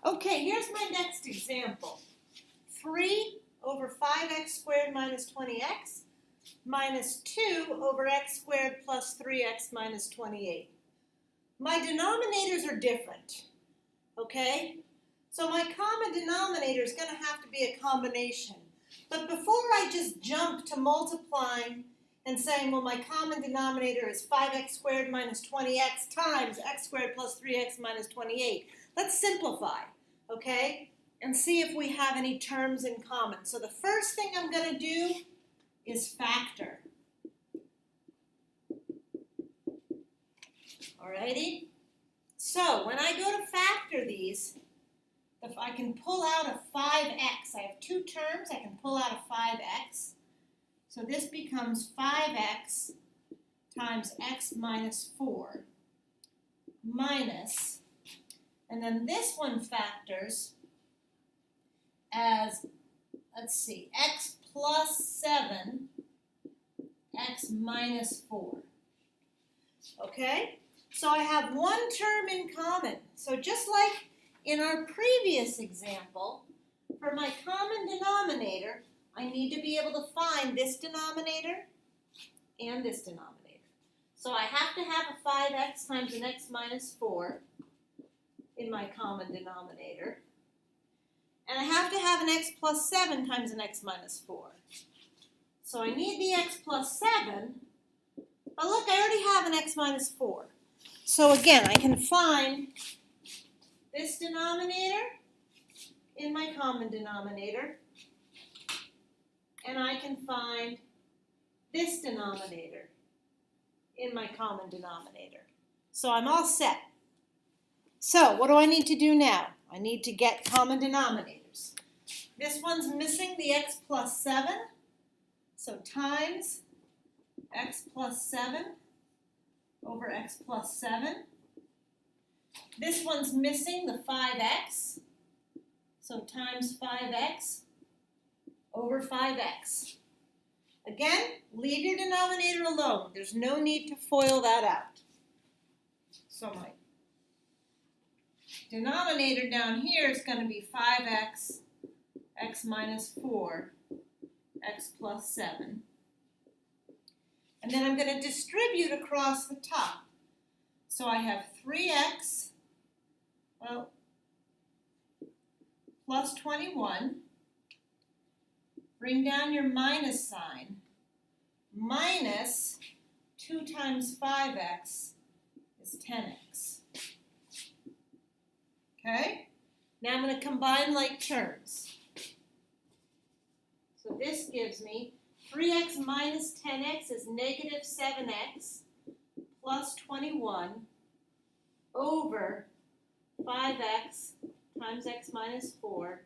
Okay, here's my next example. 3 over 5x squared minus 20x minus 2 over x squared plus 3x minus 28. My denominators are different, okay? So my common denominator is going to have to be a combination. But before I just jump to multiplying and saying, well, my common denominator is 5x squared minus 20x times x squared plus 3x minus 28, let's simplify, okay? And see if we have any terms in common. So the first thing I'm going to do is factor. Alrighty? So when I go to factor these, if I can pull out a 5x, I have two terms, I can pull out a 5x. So this becomes 5x times x minus 4 minus, and then this one factors as, let's see, x plus 7, x minus 4. Okay? So I have one term in common. So just like in our previous example, for my common denominator, I need to be able to find this denominator and this denominator. So I have to have a 5x times an x minus 4 in my common denominator. And I have to have an x plus 7 times an x minus 4. So I need the x plus 7, but look, I already have an x minus 4. So again, I can find this denominator in my common denominator, and I can find this denominator in my common denominator. So I'm all set. So what do I need to do now? I need to get common denominators. This one's missing the x plus 7, so times x plus 7 over x plus 7. This one's missing the 5x, so times 5x over 5x. Again, leave your denominator alone. There's no need to FOIL that out. So my denominator down here is going to be 5x, x minus 4, x plus 7. And then I'm going to distribute across the top. So I have 3x, well, plus 21. Bring down your minus sign. Minus 2 times 5x is 10x. Okay? Now I'm going to combine like terms. So this gives me 3x minus 10x is negative 7x plus 21 over 5x times x minus 4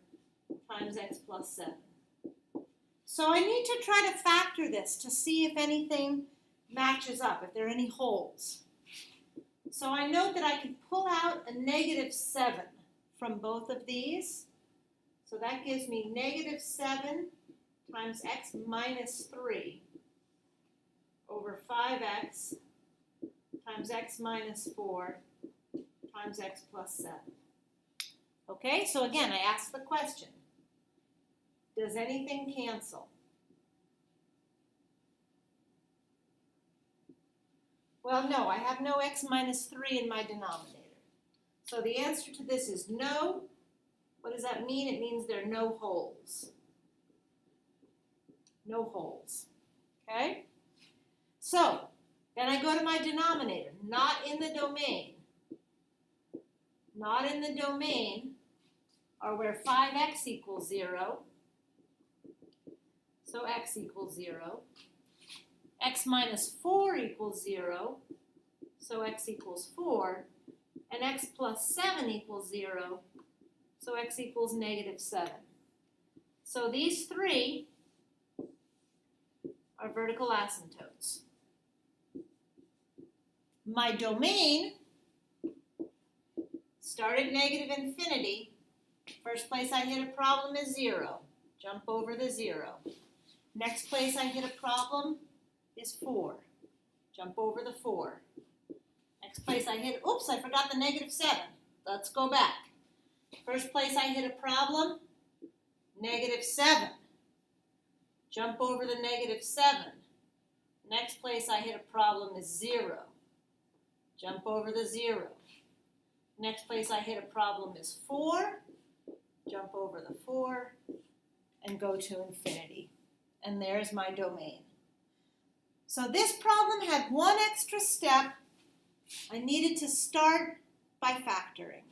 times x plus 7. So I need to try to factor this to see if anything matches up, if there are any holes. So I note that I can pull out a negative 7 from both of these. So that gives me negative 7 times x minus 3 over 5x times x minus 4 times x plus 7. Okay, so again, I ask the question, does anything cancel? Well, no, I have no x minus 3 in my denominator. So the answer to this is no. What does that mean? It means there are no holes. No holes. Okay? So, then I go to my denominator, not in the domain. Not in the domain are where 5x equals 0. So x equals 0. X minus 4 equals 0. So x equals 4. And x plus 7 equals 0. So x equals negative 7. So these three are vertical asymptotes. My domain start at negative infinity. First place I hit a problem is 0. Jump over the 0. Next place I hit a problem is 4. Jump over the 4. Next place I hit, oops, I forgot the negative 7. Let's go back. First place I hit a problem, -7. Jump over the -7. Next place I hit a problem is 0. Jump over the 0. Next place I hit a problem is 4. Jump over the 4 and go to infinity. And there's my domain. So this problem had one extra step. I needed to start by factoring.